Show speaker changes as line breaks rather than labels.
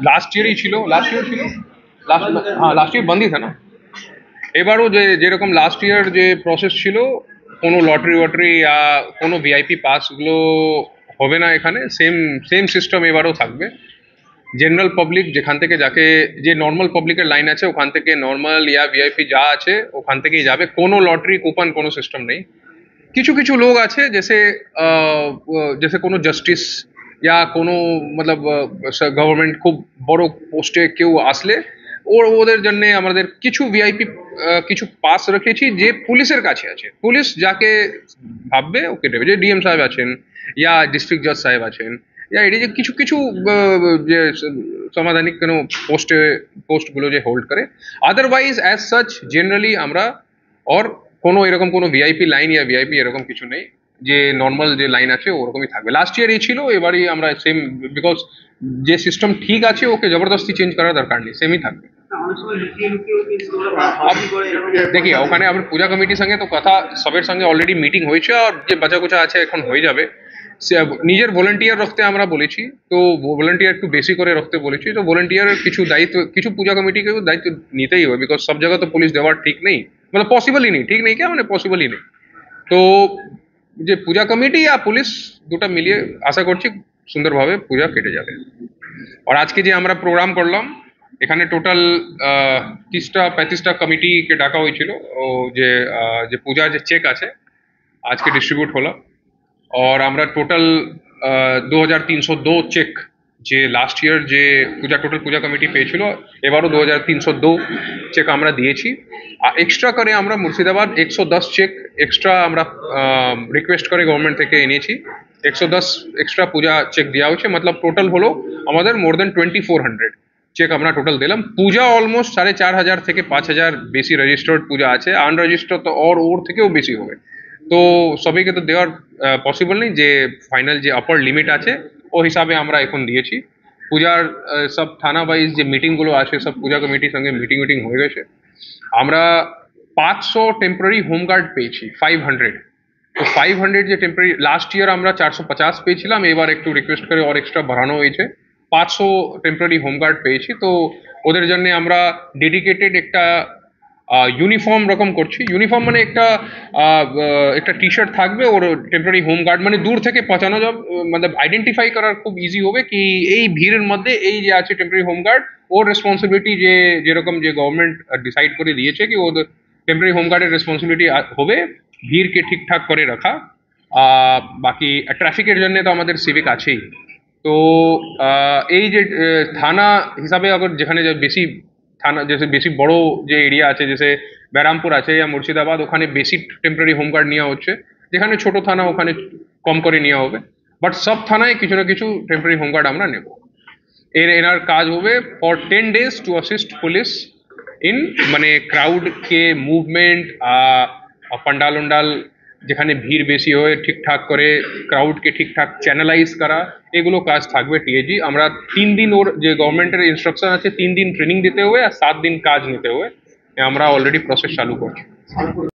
Last year ही ছিল last year बंद ही था ना। এবারও যেরকম লাস্ট ইয়ার যে প্রসেস ছিল, কোনো লটারি ওয়াটারি কোনো ভিআইপি পাসগুলো হবে না এখানে। সেম সেম সিস্টেম এবারও থাকবে। জেনারেল পাবলিক যেখান থেকে যাকে, যে নর্মাল পাবলিকের লাইন আছে ওখান থেকে নর্মাল ভিআইপি যা আছে ওখান থেকেই যাবে। কোনো লটারি কুপন কোনো সিস্টেম নেই। কিছু কিছু লোক আছে जैसे কোনো জাস্টিস কোনো মতলব গভর্নমেন্ট খুব বড় পোস্টে কেউ আসলে ওদের জন্য আমাদের কিছু ভিআইপি কিছু পাস রেখেছি যে পুলিশের কাছে আছে। পুলিশ যাকে ভাববে ওকে দেবে, যে ডিএম সাহেব আছেন ডিস্ট্রিক্ট জাজ সাহেব আছেন এটি যে কিছু কিছু যে সাংবিধানিক কোনো পোস্টগুলো যে হোল্ড করে। আদারওয়াইজ অ্যাজ সাচ জেনারেলি আমরা কোনো এরকম কোনো ভিআইপি লাইন ভিআইপি এরকম কিছু নেই। যে নর্মাল যে লাইন আছে ওরকমই থাকবে। লাস্ট ইয়ার এই ছিল, এবারই আমরা সেম, বিকজ যে সিস্টেম ঠিক আছে ওকে জবরদস্তি চেঞ্জ করার দরকার নেই, সেমই থাকবে। देखिए ওখানে আপনার পূজা কমিটির সঙ্গে তো কথা সবের সঙ্গে অলরেডি মিটিং হয়েছে, আর যে বাঁচা কুচা আছে এখন হয়ে যাবে। নিজের ভলেন্টিয়ার রাখতে আমরা বলেছি, তো ভলেন্টিয়ার একটু বেশি করে রাখতে বলেছি। তো ভলেন্টিয়ারের কিছু দায়িত্ব কিছু পূজা কমিটিকেও দায়িত্ব নিতেই হবে, বিকজ সব জায়গা তো পুলিশ দেওয়ার ঠিক নেই, মানে পসিবলই নেই। ঠিক নেই কে মানে পসিবলই নেই। তো যে পূজা কমিটি পুলিশ দুটো মিলিয়ে আশা করছি সুন্দরভাবে পূজা কেটে যাবে। আর আজকে যে আমরা প্রোগ্রাম করলাম এখানে টোটাল 30-35টা কমিটিকে ডাকা হয়েছিল। ও যে যে পূজা যে চেক আছে আজকে ডিস্ট্রিবিউট হলো। और আমরা টোটাল 2302 চেক, যে লাস্ট ইয়ার যে টোটাল পূজা কমিটি পেয়েছিল এবারও 2302 চেক আমরা দিয়েছি। আর এক্সট্রা করে আমরা মুর্শিদাবাদ 110 চেক এক্সট্রা আমরা রিকোয়েস্ট করে গভর্নমেন্ট থেকে এনেছি। 110 এক্সট্রা পূজা চেক দেওয়া হচ্ছে, মতলব টোটাল হলো আমাদের মোর দেন 2400 চেক আমরা টোটাল দিলাম। পূজা অলমোস্ট 4500 থেকে 5000 বেশি রেজিস্টার্ড পূজা আছে, আনরেজিস্টার্ড তো ওর থেকেও বেশি হবে। তো সবাইকে তো দেওয়ার পসিবল নেই, যে ফাইনাল যে আপার লিমিট আছে ও হিসাবে আমরা এখন দিয়েছি। পূজার সব থানা ওয়াইজ যে মিটিংগুলো আছে সব পূজা কমিটির সঙ্গে মিটিং হয়ে গেছে। আমরা 500 টেম্পোরারি হোমগার্ড পেয়েছি, 500। তো 500 যে টেম্পোরারি, লাস্ট ইয়ার আমরা 450 পেয়েছিলাম, এবার একটু রিকোয়েস্ট করে আর এক্সট্রা বাড়ানো হয়েছে। 500 টেম্পোরারি হোমগার্ড পেয়েছি। তো ওদের জন্য আমরা ডেডিকেটেড একটা ইউনিফর্ম রকম করছি। ইউনিফর্ম মানে একটা টি শার্ট থাকবে ওর টেম্পোরারি হোমগার্ড, মানে দূর থেকে পৌঁছানো যাবে, মানে আইডেন্টিফাই করার খুব ইজি হবে কি এই ভিড়ের মধ্যে এই যে আছে টেম্পোরারি হোমগার্ড, ওর রেসপন্সিবিলিটি যে যেরকম যে গভর্নমেন্ট ডিসাইড করে দিয়েছে কি ওর টেম্পোরারি হোমগার্ডের রেসপন্সিবিলিটি হবে ভিড়কে ঠিকঠাক করে রাখা। বাকি ট্রাফিকের জন্য তো আমাদের সিভিক আছেই। তো এই যে থানা হিসাবে আবার যেখানে বেশি থানা, जैसे বেশি বড় যে এরিয়া আছে, जैसे ব্যারামপুর আছে মুর্শিদাবাদ, ওখানে বেশি টেম্পোরারি হোমগার্ড নেওয়া হচ্ছে। যেখানে ছোট থানা ওখানে কম করে নেওয়া হবে, বাট সব থানায় কিছু না কিছু টেম্পোরারি হোমগার্ড আমরা নেব। এনার কাজ হবে for 10 days two assist police in, মানে ক্রাউডকে মুভমেন্ট, পান্ডাল উন্ডাল যেখানে ভিড় বেশি হয় ঠিকঠাক করে ক্রাউডকে ঠিকঠাক চ্যানেলাইজ করা, এগুলো কাজ থাকবে টিএজি। আমরা 3 দিন ওর যে গভর্নমেন্টের ইনস্ট্রাকশন আছে 3 দিন ট্রেনিং দিতে হবে আর 7 দিন কাজ নিতে হবে। আমরা অলরেডি প্রসেস চালু করছি।